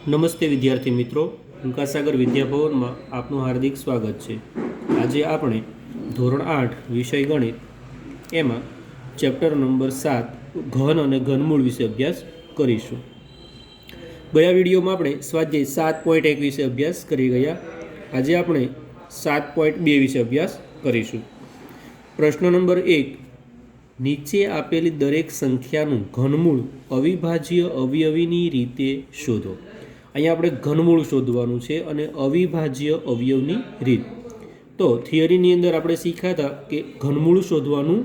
નમસ્તે વિદ્યાર્થી મિત્રો, ઉલ્કાસાગર વિદ્યાભવનમાં આપનું હાર્દિક સ્વાગત છે। આજે આપણે ધોરણ 8 વિષય ગણિત એમાં ચેપ્ટર નંબર 7 ઘન અને ઘનમૂળ વિશે અભ્યાસ કરીશું। ગયા વિડીયોમાં આપણે સ્વાધ્યાય 7.1 વિશે અભ્યાસ કરી ગયા। આજે આપણે 7.2 વિશે અભ્યાસ કરીશું। પ્રશ્ન નંબર 1, નીચે આપેલી દરેક સંખ્યાનું ઘનમૂળ અવિભાજ્ય અવયવીની રીતે શોધો। અહીંયા આપણે ઘનમૂળ શોધવાનું છે અને અવિભાજ્ય અવયવની રીત। તો થિયરીની અંદર આપણે શીખ્યા હતા કે ઘનમૂળ શોધવાનું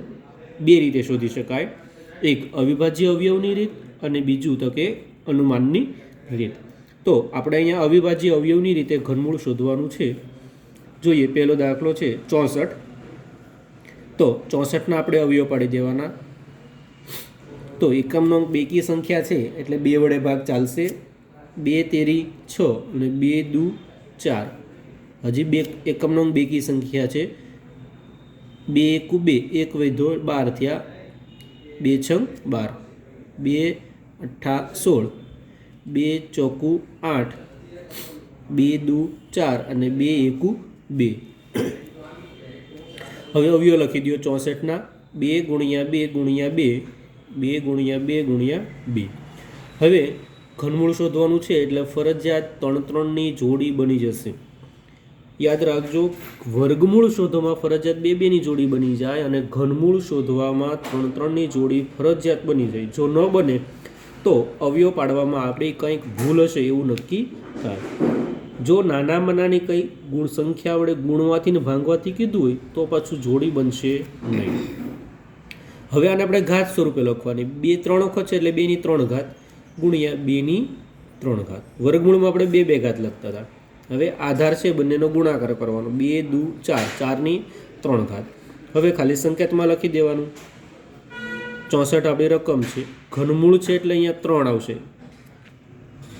બે રીતે શોધી શકાય, એક અવિભાજ્ય અવયવની રીત અને બીજું તો કે અનુમાનની રીત। તો આપણે અહીંયા અવિભાજ્ય અવયવની રીતે ઘનમૂળ શોધવાનું છે। જોઈએ, પહેલો દાખલો છે 64। તો 64ના આપણે અવયવ પાડી દેવાના। તો એકમનો બેકી સંખ્યા છે એટલે 2 વડે ભાગ ચાલશે। 2 તેરી 6 અને 2 દુ 4। હજી બે એકમનો બેકી સંખ્યા છે। 2 એકુ 2, 1 વધ્યો 12 થયા, 2 છંગ 12, 2 અઠ્ઠા 16, 2 ચોકુ 8, 2 દુ 4 અને 2 એકુ 2। હવે અવયવ લખી દો 64ના। 2 ગુણ્યા 2 ગુણ્યા 2, 2 ગુણ્યા 2 ગુણ્યા 2। હવે ઘનમૂળ શોધવાનું છે એટલે ફરજિયાત 3 3ની જોડી બની જશે। યાદ રાખજો, વર્ગમૂળ શોધવામાં ફરજિયાત 2 2ની જોડી બની જાય અને ઘનમૂળ શોધવામાં 3 3ની જોડી ફરજિયાત બની જાય। જો ન બને તો અવયવ પાડવામાં આપણી કંઈક ભૂલ હશે એવું નક્કી થાય। જો નાનામાં નાની કંઈ ગુણ સંખ્યા વડે ગુણવાથી ને ભાંગવાથી કીધું હોય તો પાછું જોડી બનશે નહીં। હવે આને આપણે ઘાત સ્વરૂપે લખવાની। 2 3 વખત છે એટલે 2 ની 3 ઘાત ગુણ્યા 2 ની 3 ઘાત। વર્ગમૂળમાં આપણે 2 2 ઘાત લખતા હતા। હવે આધાર છે બંનેનો ગુણાકાર કરવાનો। 2 દુ 4, 4 ની 3 ઘાત। હવે ખાલી સંકેતમાં લખી દેવાનું। 64 આપણી રકમ છે, ઘનમૂળ છે એટલે અહીંયા 3 આવશે।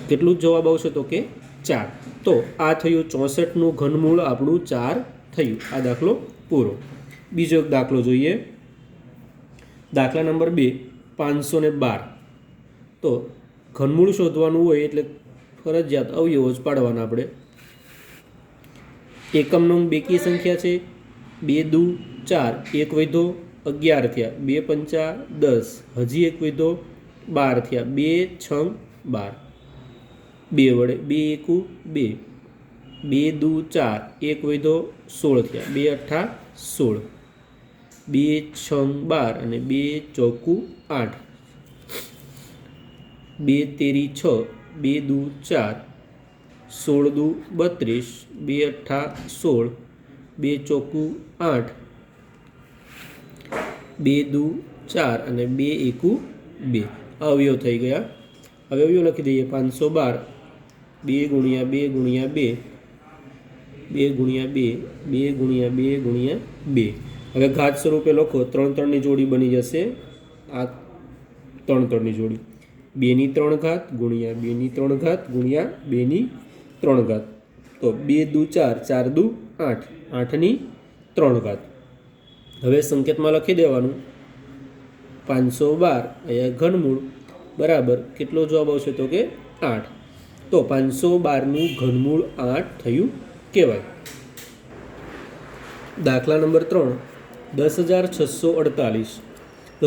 કેટલું જવાબ આવશે તો કે 4। તો આ થયું 64નું ઘનમૂળ આપણું 4 થયું। આ દાખલો પૂરો। બીજો એક દાખલો જોઈએ, દાખલા નંબર 2, 512। તો ઘનમૂળ શોધવાનું હોય એટલે ફરજિયાત અવયવો જ પાડવાના આપણે। એકમનો બેકી સંખ્યા છે 2 દુ 4, 1 વધ્યો 11 થયા, 2 પંચા 10, હજી 1 વધ્યો 12 થયા, 2 છંગ 12, 2 વડે 2 એકુ 2, 2 દુ 4, 1 વધ્યો 16 થયા, 2 અઠ્ઠા 16, 2 છંગ 12 અને 2 ચોકુ 8, 2 તેરી 6, 2 દુ 4, 16 દુ 32, 2 અઠ્ઠા 16, 2 ચોકુ 8, 2 દુ 4 અને 2 એકુ 2। અવયવ થઈ ગયા। હવે અવયવ લખી દઈએ 512। 2 ગુણ્યા 2 ગુણ્યા 2, 2 ગુણ્યા 2, 2 ગુણ્યા 2 ગુણ્યા 2। હવે ઘાત સ્વરૂપે લખો, 3 3ની જોડી બની જશે। આ 3 3ની જોડી 2 ની 3 ઘાત ગુણ્યા 2 ની 3 ઘાત ગુણ્યા 2 ની 3 ઘાત। તો 2 દુ 4, 4 દુ 8, 8 ની 3 ઘાત। હવે સંકેતમાં લખી દેવાનું 512 અહીંયા ઘનમૂળ બરાબર કેટલો જવાબ આવશે તો કે 8। તો 512નું ઘનમૂળ 8 થયું કહેવાય। દાખલા નંબર 3, 10,648।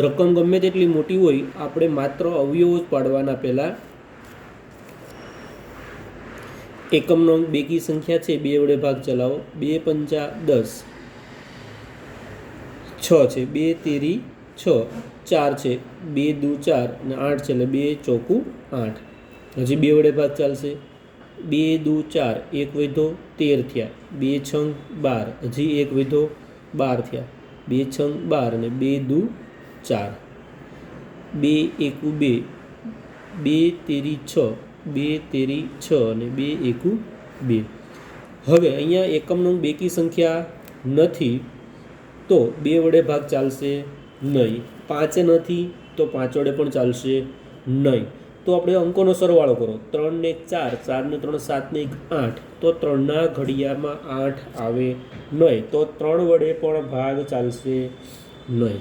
રકમ ગમે તેટલી મોટી હોય આપણે માત્ર અવયવો જ પાડવાના। પહેલાં એકમનો બેકી સંખ્યા છે 2 વડે ભાગ ચલાવો। 2 પંચા 10, 6 છે, 2 તેરી 6, 4 છે, 2 દુ 4 અને 8 છે એટલે 2 ચોકુ 8। હજી 2 વડે ભાગ ચાલશે। 2 દુ 4, 1 વધ્યો 13 થયા, 2 છંગ 12, હજી 1 વધ્યો 12 થયા, 2 છંગ 12 અને 2 દુ 4, 2 એકુ 2, 2 તેરી 6, 2 તેરી 6 અને 2 એકુ 2। હવે અહીંયા એકમનો બેકી સંખ્યા નથી તો 2 વડે ભાગ ચાલશે નહીં। 5 નથી તો 5 વડે પણ ચાલશે નહીં। તો આપણે અંકોનો સરવાળો કરો। 3 ને 1 4, 4 ને 3 7 ને 1 8, તો 3ના ઘડિયામાં 8 આવે નહીં, તો 3 વડે પણ ભાગ ચાલશે નહીં।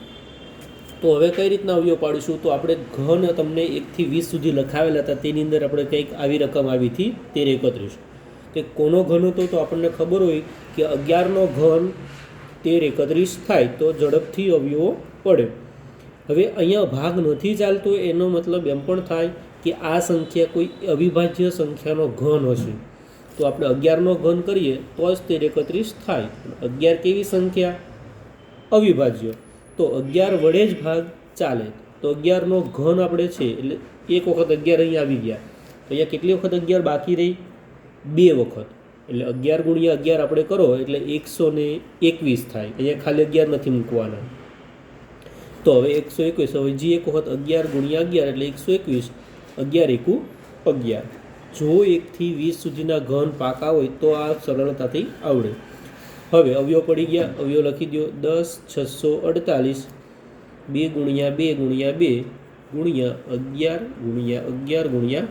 તો હવે કઈ રીતના અવયવ પાડીશું? તો આપણે ઘન તમને 1 થી 20 સુધી લખાવેલા હતા, તેની અંદર આપણે કંઈક આવી રકમ આવી હતી 1331. કે કોનો ઘન હતો? તો આપણને ખબર હોય કે 11નો ઘન 1331 થાય તો ઝડપથી અવયવો પડે. હવે અહીંયા ભાગ નથી ચાલતો, એનો મતલબ એમ પણ થાય કે આ સંખ્યા કોઈ અવિભાજ્ય સંખ્યાનો ઘન હશે. તો આપણે 11નો ઘન કરીએ તો જ 1331 થાય. 11 કેવી સંખ્યા? અવિભાજ્ય. તો 11 વડે જ ભાગ ચાલે. તો 11નો ઘન આપણે છે એટલે એક વખત 11 અહીંયા આવી ગયા. તો અહીંયા કેટલી વખત 11 બાકી રહી? 2 વખત. એટલે 11 ગુણ્યા 11 આપણે કરો એટલે 121 થાય. અહીંયા ખાલી 11 નથી મૂકવાના. તો હવે 121, હવે હજી એક વખત 11 ગુણ્યા 11 એટલે 121. 11 એકુ 11. જો 1 થી 20 સુધીના ઘન પાકા હોય તો આ સરળતાથી આવડે. હવે અવયવ પડી ગયા. અવયવ લખી દો. 10 648 2 ગુણ્યા 2 ગુણ્યા 2 ગુણ્યા 11 ગુણ્યા 11 ગુણ્યા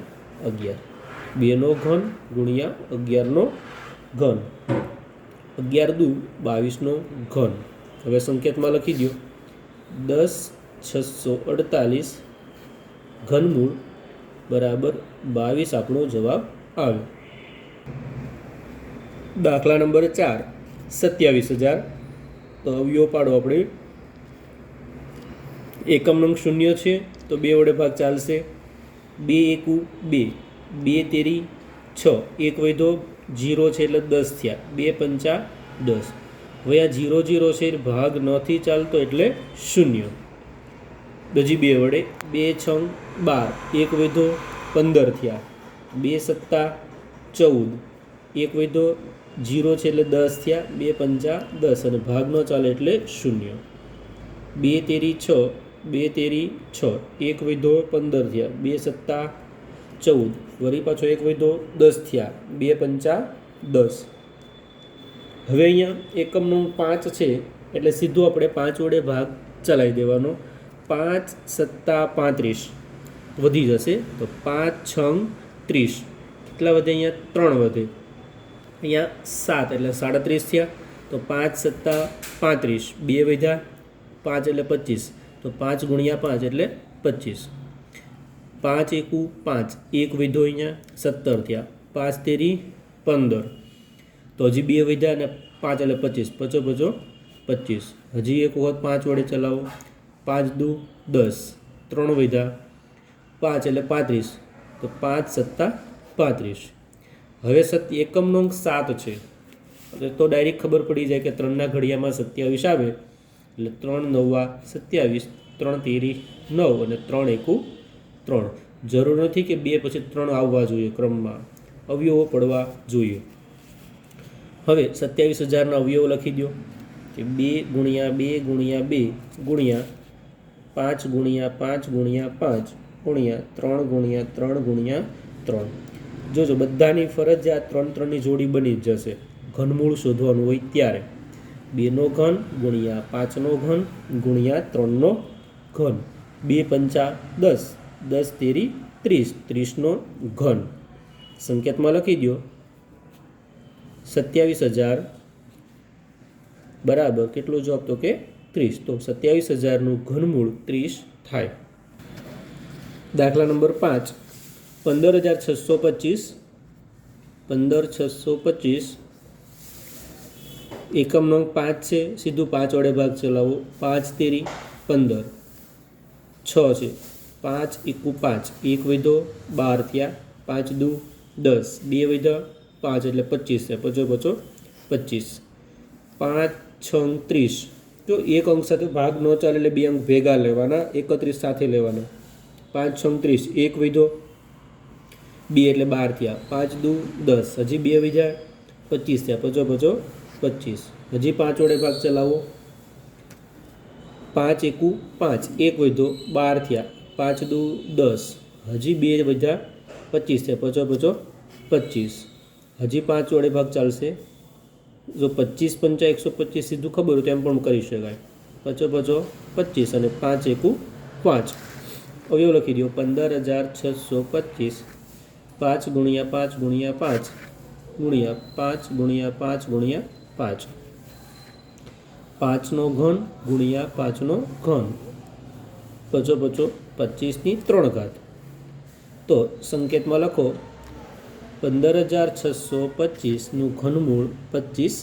11. 2નો ઘન ગુણ્યા 11નો ઘન. 11 દુ 22નો ઘન. હવે સંકેતમાં લખી દો. 10 648 ઘનમૂળ બરાબર 22 આપણો જવાબ આવ્યો. દાખલા નંબર 4, 27,000. તો અવયવ પાડો આપણે. એકમ નંગ 0 છે તો 2 વડે ભાગ ચાલશે. 2 એકુ 2, 2 તેરી 6, 1 વધ્યો 0 છે એટલે 10 થયા. 2 પંચા 10. હવે આ 0 0 છે ભાગ નથી ચાલતો એટલે 0. હજી 2 વડે 2 6 12, 1 વધ્યો 15 થયા. 2 સત્તા 14, 1 વધ્યો 0 છે એટલે 10 થયા. 2 પંચા 10 અને ભાગ ન ચાલે એટલે 0. 2 તેરી 6, 2 તેરી 6, 1 વધ્યો 15 થયા. 2 સત્તા 14, વળી પાછો 1 વધ્યો 10 થયા. 2 પંચા 10. હવે અહીંયા એકમનો 5 છે એટલે સીધું આપણે 5 વડે ભાગ ચલાવી દેવાનો. 5 સત્તા 35 વધી જશે તો 5 6 30. કેટલા વધે? અહીંયા 3 વધે. અહીંયા 7 એટલે 37 થયા. તો 5 સત્તા 35, 2 વધ્યા 5 એટલે 25. તો 5 ગુણ્યા 5 એટલે 25. 5 એકુ 5, 1 વધ્યો અહીંયા 17 થયા. 5 તેરી 15. તો હજી 2 વધ્યા અને 5 એટલે 25. પચો પચો 25. હજી એક વખત 5 વડે ચલાવો. 5 દુ 10, 3 વધ્યા 5 એટલે 35. તો 5 સત્તા 35. હવે એકમનો 7 છે તો ડાયરેક્ટ ખબર પડી જાય કે 3ના ઘડિયામાં 27 આવે એટલે 3 9 27, 3 તેરી 9 અને 3 એકુ 3. જરૂર નથી કે 2 પછી 3 આવવા જોઈએ ક્રમમાં, અવયવો પડવા જોઈએ. હવે 27,000ના અવયવો લખી દો કે 2 ગુણ્યા 2 ગુણ્યા 2 ગુણ્યા 5 ગુણ્યા 5 ગુણ્યા 5 ગુણ્યા 3 ગુણ્યા 3 ગુણ્યા 3. જોજો બધાની ફરજિયાત 3 3ની જોડી બની જ જશે. ઘનમૂળ શોધવાનું હોય ત્યારે 2નો ઘન ગુણ્યા 5નો ઘન ગુણ્યા 3નો ઘન. 2 પંચા 10, 10 તેરી 30, 30નો ઘન. સંકેતમાં લખી દો. 27,000 બરાબર કેટલો જવાબ? તો કે 30. તો 27,000નું ઘનમૂળ 30 થાય. દાખલા નંબર 5, 15,625. 15,625 એકમ નંગ 5 છે, સીધું 5 વડે ભાગ ચલાવો. 5 તેરી 15, 6 છે. 5 એકુ 5, 1 વધ્યો 12 થયા. 5 દુ 10, 2 વધ્યા 5 એટલે 25 છે. પચો પચો 25. 5 6 30. જો એક અંક સાથે ભાગ ન ચાલે એટલે 2 અંક ભેગા લેવાના, 31 સાથે લેવાના. 5 6 30, 1 વધ્યો 2 એટલે 12 થયા. 5 દુ 10, હજી 2 વધ્યા 25 થયા. પચો પચો 25. હજી 5 વડે ભાગ ચલાવો. 5 એકુ 5, 1 વધ્યો 12 થયા. 5 દુ 10, હજી 2 વધ્યા 25 થયા. પચો પચો 25. હજી 5 વડે ભાગ ચાલશે. જો 25 પંચા 125 સીધું ખબર હોય તો એમ પણ કરી શકાય. પચો પચો 25 અને 5 એકુ 5. અવયવ લખી દો. 15,625 5 ગુણ્યા 5 ગુણ્યા 5 ગુણ્યા 5 ગુણ્યા 5 ગુણ્યા 5. 5નો ઘન ગુણ્યા 5નો ઘન. પચો પચો 25ની 3 ઘાત. તો સંકેતમાં લખો 15,625નું ઘનમૂળ 25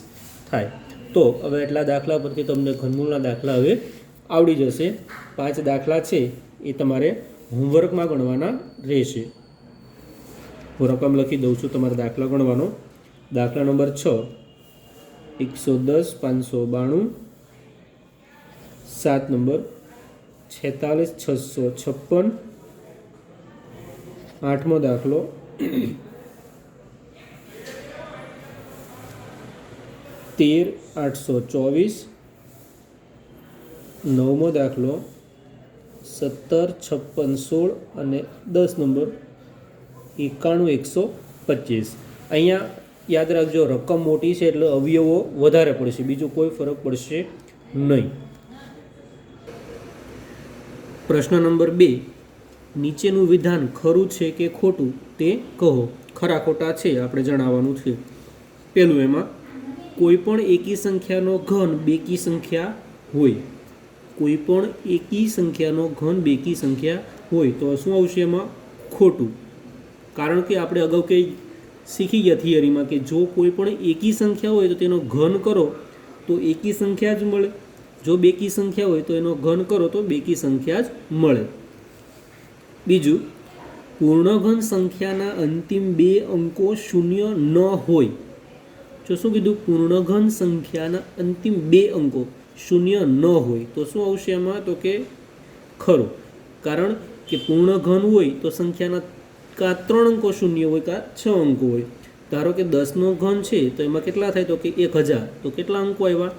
થાય. તો હવે એટલા દાખલા પરથી તમને ઘનમૂળના દાખલા હવે આવડી જશે. 5 દાખલા છે એ તમારે હોમવર્કમાં ગણવાના રહેશે. હું રકમ લખી દઉં છું તમારે દાખલા ગણવાનો. દાખલા નંબર 6 110 592. 7 નંબર 46 656. 8મો દાખલો 13 824. 9મો દાખલો 17 56 16 અને 10 નંબર 91 125. અહીંયા યાદ રાખજો, રકમ મોટી છે એટલે અવયવો વધારે પડશે, બીજું કોઈ ફરક પડશે નહીં. પ્રશ્ન નંબર 2, નીચેનું વિધાન ખરું છે કે ખોટું તે કહો. ખરા ખોટા છે આપણે જણાવવાનું છે. પહેલું, એમાં કોઈ પણ એકી સંખ્યાનો ઘન બેકી સંખ્યા હોય. કોઈ પણ એકી સંખ્યાનો ઘન બેકી સંખ્યા હોય તો શું આવશે એમાં? ખોટું. કારણ કે આપણે અગાઉ કંઈ શીખી ગયા થિયરીમાં કે જો કોઈ પણ એકી સંખ્યા હોય તો તેનો ઘન કરો તો એકી સંખ્યા જ મળે. જો બેકી સંખ્યા હોય તો એનો ઘન કરો તો બેકી સંખ્યા જ મળે. બીજું, પૂર્ણઘન સંખ્યાના અંતિમ 2 અંકો શૂન્ય ન હોય. જો શું કીધું? પૂર્ણઘન સંખ્યાના અંતિમ 2 અંકો શૂન્ય ન હોય તો શું આવશે એમાં? તો કે ખરું. કારણ કે પૂર્ણઘન હોય તો સંખ્યાના કાં 3 અંકો શૂન્ય હોય કાં 6 અંકો હોય. ધારો કે 10નો ઘન છે તો એમાં કેટલા થાય? તો કે 1000. તો કેટલા અંકો આવ્યા?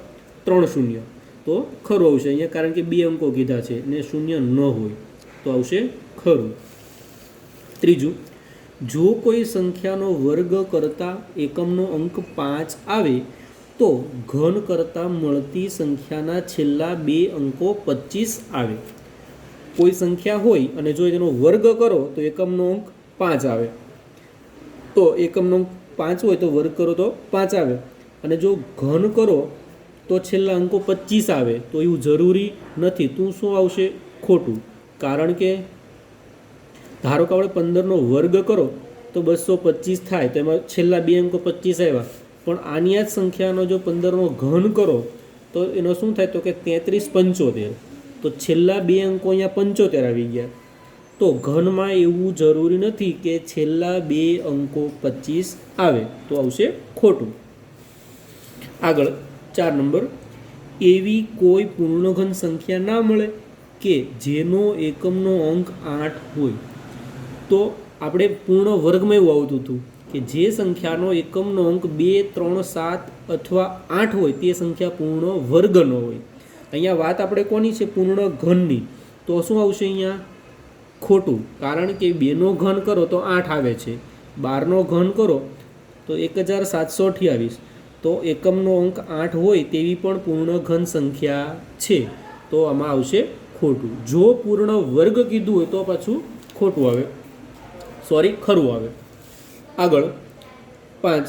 3 શૂન્ય. તો ખરું આવશે અહીંયા, કારણ કે 2 અંકો કીધા છે ને શૂન્ય ન હોય તો આવશે ખરું. ત્રીજું, જો કોઈ સંખ્યાનો વર્ગ કરતાં એકમનો અંક 5 આવે તો ઘન કરતાં મળતી સંખ્યાના છેલ્લા 2 અંકો 25 આવે. કોઈ સંખ્યા હોય અને જો તેનો વર્ગ કરો તો એકમનો અંક 5 આવે. તો એકમનો અંક 5 હોય તો વર્ગ કરો તો 5 આવે. અને જો ઘન કરો તો છેલ્લા અંકો 25 આવે તો એવું જરૂરી નથી. તું શું આવશે? ખોટું. કારણ કે ધારો કે આપણે 15નો વર્ગ કરો તો 225 થાય, તો એમાં છેલ્લા 2 અંકો 25 આવ્યા. પણ આની જ સંખ્યાનો જો 15નો ઘન કરો તો એનો શું થાય? તો કે 33 75. તો છેલ્લા 2 અંકો અહીંયા 75 આવી ગયા. તો ઘનમાં એવું જરૂરી નથી કે છેલ્લા 2 અંકો 25 આવે તો આવશે ખોટું. આગળ 4 નંબર, એવી કોઈ પૂર્ણઘન સંખ્યા ના મળે કે જેનો એકમનો અંક 8 હોય. તો આપણે પૂર્ણ વર્ગમાં એવું આવતું હતું કે જે સંખ્યાનો એકમનો અંક 2 3 7 અથવા 8 હોય તે સંખ્યા પૂર્ણ વર્ગ ન હોય. અહીંયા વાત આપણે કોની છે? પૂર્ણ ઘનની. તો શું આવશે અહીંયા? ખોટું. કારણ કે 2નો ઘન કરો તો 8 આવે છે, 12નો ઘન કરો તો 1728. તો એકમનો અંક 8 હોય તેવી પણ પૂર્ણ ઘન સંખ્યા છે. તો આમાં આવશે ખોટું. જો પૂર્ણ વર્ગ કીધું હોય તો પાછું ખોટું આવે, ખરું આવે. આગળ 5,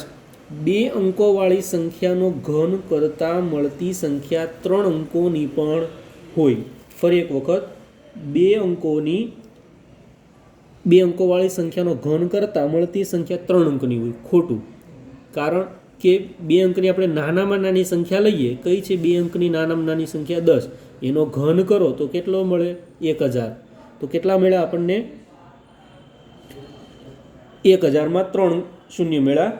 2 અંકોવાળી સંખ્યાનો ઘન કરતાં મળતી સંખ્યા 3 અંકોની પણ હોય. ફરી એક વખત, 2 અંકોવાળી સંખ્યાનો ઘન કરતાં મળતી સંખ્યા 3 અંકની હોય. ખોટું. કારણ કે 2 અંકની આપણે નાનામાં નાની સંખ્યા લઈએ. કઈ છે 2 અંકની નાનામાં નાની સંખ્યા? 10. એનો ઘન કરો તો કેટલો મળે? 1000. તો કેટલા મળ્યા આપણને? 1000માં 3 શૂન્ય મળ્યા.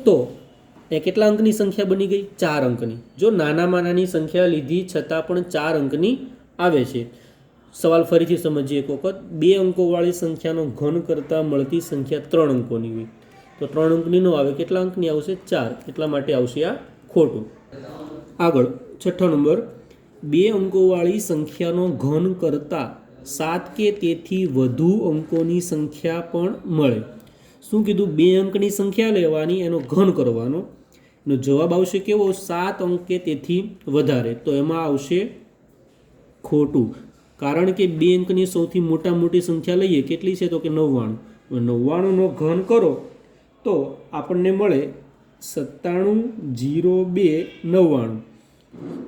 તો એ કેટલા અંકની સંખ્યા બની ગઈ? 4 અંકની. જો નાનામાં નાની સંખ્યા લીધી છતાં પણ 4 અંકની આવે છે. સવાલ ફરીથી સમજીએ એક વખત. 2 અંકોવાળી સંખ્યાનો ઘન કરતાં મળતી સંખ્યા 3 અંકોની હોય તો 3 અંકની ન આવે. કેટલા અંકની આવશે? 4. એટલા માટે આવશે આ ખોટું. આગળ 6 નંબર, 2 અંકોવાળી સંખ્યાનો ઘન કરતાં 7 કે તેથી વધુ અંકોની સંખ્યા પણ મળે. શું કીધું? 2 અંકની સંખ્યા લેવાની, એનો ઘન કરવાનો. એનો જવાબ આવશે કેવો? 7 અંક કે તેથી વધારે. તો એમાં આવશે ખોટું. કારણ કે 2 અંકની સૌથી મોટી સંખ્યા લઈએ. કેટલી છે? તો કે 99. 99નો ઘન કરો તો આપણને મળે 970299.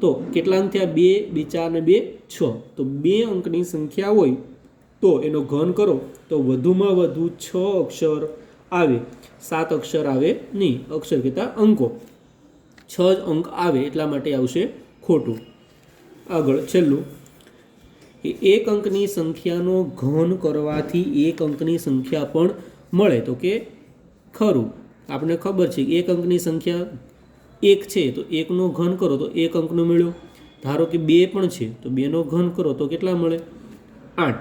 તો કેટલા અંક થયા? 2, 2 4 અને 2 6. તો 2 અંકની સંખ્યા હોય તો એનો ઘન કરો તો વધુમાં વધુ 6 અક્ષર આવે, 7 અક્ષર આવે નહીં. અક્ષર કહેતા અંકો 6 જ અંક આવે, એટલા માટે આવશે ખોટું. આગળ છેલ્લું, એક અંકની સંખ્યાનો ઘન કરવાથી એક અંકની સંખ્યા પણ મળે, તો કે ખરું. આપણે ખબર છે કે એક અંકની સંખ્યા 1 છે તો 1નો ઘન કરો તો 1 અંકનો મળ્યો. ધારો કે 2 પણ છે તો 2નો ઘન કરો તો કેટલા મળે? 8.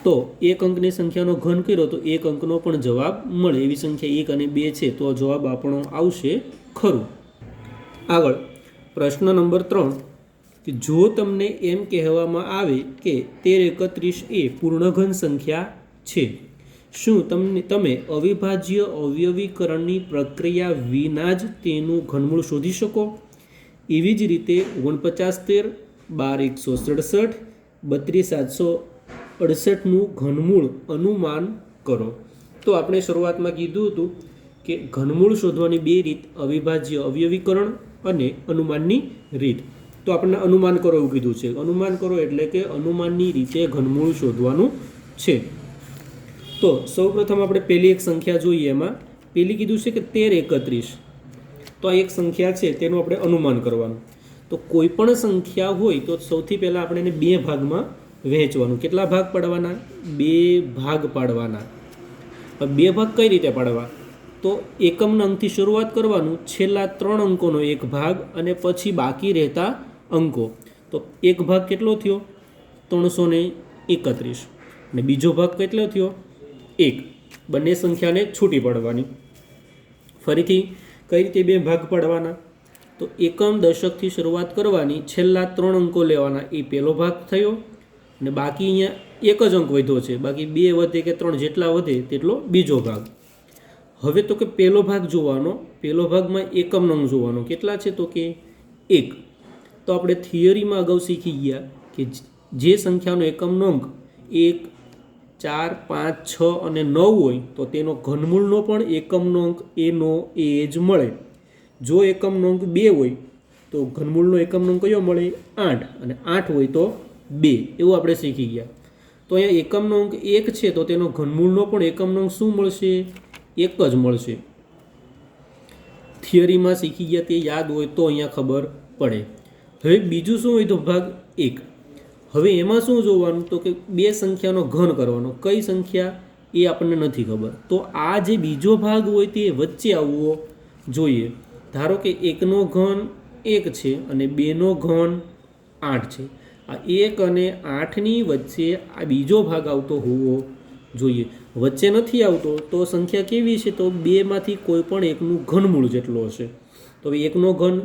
તો એક અંકની સંખ્યાનો ઘન કર્યો તો 1 અંકનો પણ જવાબ મળે. એવી સંખ્યા 1 અને 2 છે તો જવાબ આપણો આવશે ખરું. આગળ પ્રશ્ન નંબર 3, કે જો તમને એમ કહેવામાં આવે કે 1331 એ પૂર્ણઘન સંખ્યા છે, શું તમે અવિભાજ્ય અવયવીકરણની પ્રક્રિયા વિના જ તેનું ઘનમૂળ શોધી શકો? એવી જ રીતે 49 13 12 167 32 768નું ઘનમૂળ અનુમાન કરો. તો આપણે શરૂઆતમાં કીધું હતું કે ઘનમૂળ શોધવાની 2 રીત, અવિભાજ્ય અવયવીકરણ અને અનુમાનની રીત. તો આપણને અનુમાન કરો એવું કીધું છે. અનુમાન કરો એટલે કે અનુમાનની રીતે ઘનમૂળ શોધવાનું છે. તો સૌપ્રથમ આપણે પહેલી એક સંખ્યા જોઈએ. એમાં પહેલી કીધું છે કે 1331. તો આ એક સંખ્યા છે તેનું આપણે અનુમાન કરવાનું. તો કોઈ પણ સંખ્યા હોય તો સૌથી પહેલાં આપણે એને 2 ભાગમાં વહેંચવાનું. કેટલા ભાગ પાડવાના? 2 ભાગ પાડવાના. 2 ભાગ કઈ રીતે પાડવા? તો એકમના અંકથી શરૂઆત કરવાનું, છેલ્લા 3 અંકોનો એક ભાગ અને પછી બાકી રહેતા અંકો. તો એક ભાગ કેટલો થયો? 331. અને બીજો ભાગ કેટલો થયો? 1. બંને સંખ્યાને છૂટી પાડવાની. ફરીથી કઈ રીતે 2 ભાગ પાડવાના? તો એકમ દશકથી શરૂઆત કરવાની, છેલ્લા 3 અંકો લેવાના, એ પહેલો ભાગ થયો. અને બાકી અહીંયા એક જ અંક વધ્યો છે, બાકી 2 વધે કે 3 જેટલા વધે તેટલો બીજો ભાગ. હવે તો કે પહેલો ભાગ જોવાનો, પહેલો ભાગમાં એકમનો અંક જોવાનો. કેટલા છે? તો કે 1. તો આપણે થિયરીમાં અગાઉ શીખી ગયા કે જે સંખ્યાનો એકમનો અંક 1, 4, 5, 6 અને 9 હોય તો તેનો ઘનમૂળનો પણ એકમનો અંક એનો એ જ મળે. જો એકમનો અંક 2 હોય તો ઘનમૂળનો એકમનો અંક કયો મળે? 8. અને 8 હોય તો 2. એવું આપણે શીખી ગયા. તો અહીંયા એકમનો અંક 1 છે તો તેનો ઘનમૂળનો પણ એકમનો અંક શું મળશે? 1 જ મળશે. થિયરીમાં શીખી ગયા તે યાદ હોય તો અહીંયા ખબર પડે. હવે બીજું શું હોય તો ભાગ 1. હવે એમાં શું જોવાનું? તો કે 2 સંખ્યાનો ઘન કરવાનો. કઈ સંખ્યા એ આપણને નથી ખબર. તો આ જે બીજો ભાગ હોય તે વચ્ચે આવવો જોઈએ. ધારો કે 1નો ઘન 1 છે અને 2નો ઘન 8 છે. આ 1 અને 8ની વચ્ચે આ બીજો ભાગ આવતો હોવો જોઈએ. વચ્ચે નથી આવતો તો સંખ્યા કેવી છે? તો 2માંથી કોઈ પણ એકનું ઘનમૂળ જેટલો હશે. તો 1નો ઘન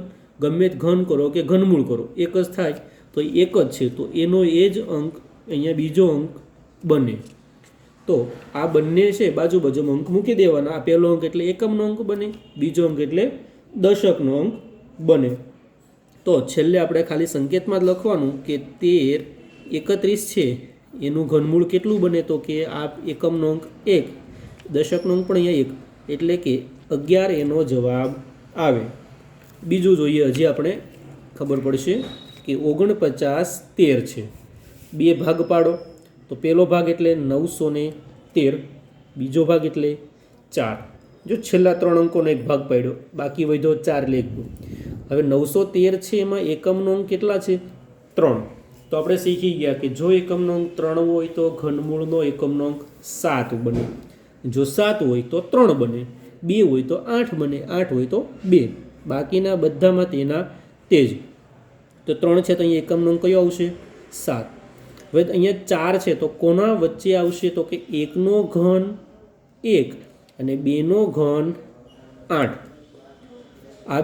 ગમે ઘન કરો કે ઘનમૂળ કરો, 1 જ થાય. તો 1 જ છે તો એનો એ જ અંક અહીંયા બીજો અંક બને. તો આ બંને છે બાજુ બાજુમાં અંક મૂકી દેવાના. આ પહેલો અંક એટલે એકમનો અંક બને, બીજો અંક એટલે દશકનો અંક બને. તો છેલ્લે આપણે ખાલી સંકેતમાં જ લખવાનું કે 1331 છે એનું ઘનમૂળ કેટલું બને? તો કે આ એકમનો અંક 1, દશકનો અંક પણ અહીંયા 1, એટલે કે 11 એનો જવાબ આવે. બીજું જોઈએ, હજી આપણે ખબર પડશે કે 49 13 છે. 2 ભાગ પાડો. તો પહેલો ભાગ એટલે 913, બીજો ભાગ એટલે 4. જો છેલ્લા 3 અંકોનો એક ભાગ પાડ્યો, બાકી વધ્યો 4 એટલે 1. હવે 913 છે એમાં એકમનો અંક કેટલા છે? 3. તો આપણે શીખી ગયા કે જો એકમનો અંક 3 હોય તો ઘનમૂળનો એકમનો અંક 7 બને. જો 7 હોય તો 3 બને, 2 હોય તો 8 બને, 8 હોય તો 2. બાકીના બધામાં તેના તે જ. તો 3 છે તો અહીંયા એકમનો અંક કયો આવશે? 7. હવે અહીંયા 4 છે તો કોના વચ્ચે આવશે? તો કે 1નો ઘન 1 અને 2નો ઘન 8. આ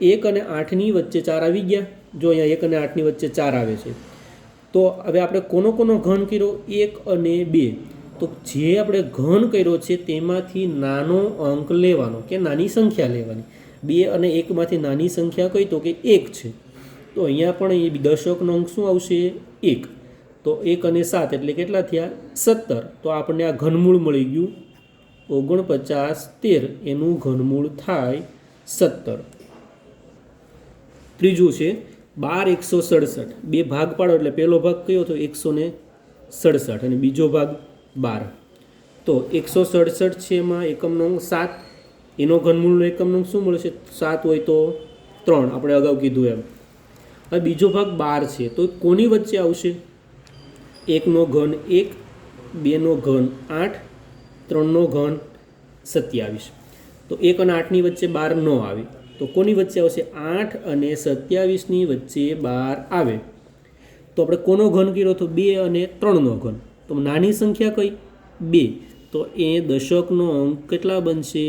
1 અને 8ની વચ્ચે 4 આવી ગયા. જો અહીંયા 1 અને 8ની વચ્ચે 4 આવે છે. તો હવે આપણે કોનો ઘન કર્યો? 1 અને 2. તો જે આપણે ઘન કર્યો છે તેમાંથી નાનો અંક લેવાનો કે નાની સંખ્યા લેવાની. 2 અને 1માંથી નાની સંખ્યા કઈ? તો કે 1 છે. તો અહીંયા પણ એ દશકનો અંક શું આવશે? 1. તો 1 અને 7 એટલે કેટલા થયા? 17. તો આપણને આ ઘનમૂળ મળી ગયું 49 13. એનું ઘનમૂળ થાય 17. ત્રીજું છે 12 167, બે ભાગ પાડો એટલે પહેલો ભાગ કયો તો 167 અને બીજો ભાગ 12. તો 167 છે એમાં એકમનો અંક 7, એનો ઘનમૂળનો એકમનો અંક શું મળશે? 7 હોય તો 3, આપણે અગાઉ કીધું એમ. હવે બીજો ભાગ 12 છે તો કોની વચ્ચે આવશે? 1નો ઘન 1, 2નો ઘન 8, 3નો ઘન 27. તો 1 અને 8ની વચ્ચે 12 ન આવે તો કોની વચ્ચે આવશે? 8 અને 27ની વચ્ચે 12 આવે. તો આપણે કોનો ઘન કર્યો? તો 2 અને 3નો ઘન. તો નાની સંખ્યા કઈ? 2. તો એ દશકનો અંક કેટલા બનશે?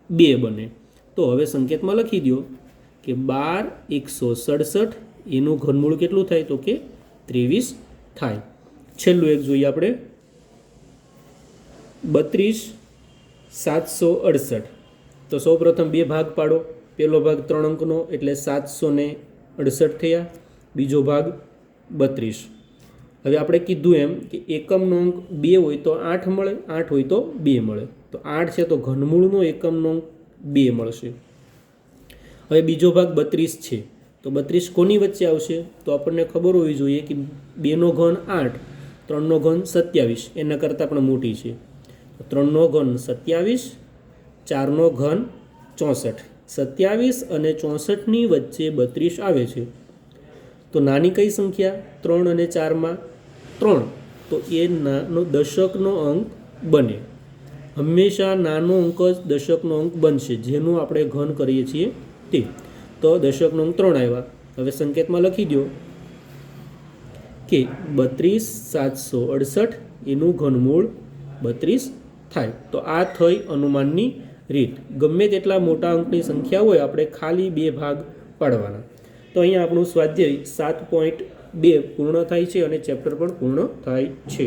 2 બને. તો હવે સંકેતમાં લખી દો કે 12 167 એનું ઘનમૂળ કેટલું થાય? તો કે 23 થાય. છેલ્લું એક જોઈએ આપણે, 32 768. તો સૌપ્રથમ બે ભાગ પાડો. પહેલો ભાગ 3 અંકનો એટલે 768 થયા, બીજો ભાગ 32. હવે આપણે કીધું એમ કે એકમનો અંક 2 હોય તો 8 મળે, 8 હોય તો 2 મળે. તો 8 છે તો ઘનમૂળનો એકમનો અંક 2 મળશે. હવે બીજો ભાગ 32 છે તો 32 કોની વચ્ચે આવશે? તો આપણને ખબર હોવી જોઈએ કે 2નો ઘન 8, 3નો ઘન 27, એના કરતાં પણ મોટી છે. 3નો ઘન 27, 4નો ઘન 64. 27 અને 64ની વચ્ચે 32 આવે છે. તો નાની કઈ સંખ્યા? 3 અને 4માં 3. તો એ નાનો દશકનો અંક બને. હંમેશા નાનો અંક જ દશકનો અંક બનશે, જેનું આપણે ઘન કરીએ છીએ તે. તો દશકનો અંક 3 આવ્યા. હવે સંકેતમાં લખી દો કે 32 768 એનું ઘનમૂળ 32 થાય. તો આ થઈ અનુમાનની રીત. ગમે તેટલા મોટા અંકની સંખ્યા હોય આપણે ખાલી બે ભાગ પાડવાના. તો અહીંયા આપણું સ્વાધ્યાય 7.2 પૂર્ણ થાય છે અને ચેપ્ટર પણ પૂર્ણ થાય છે.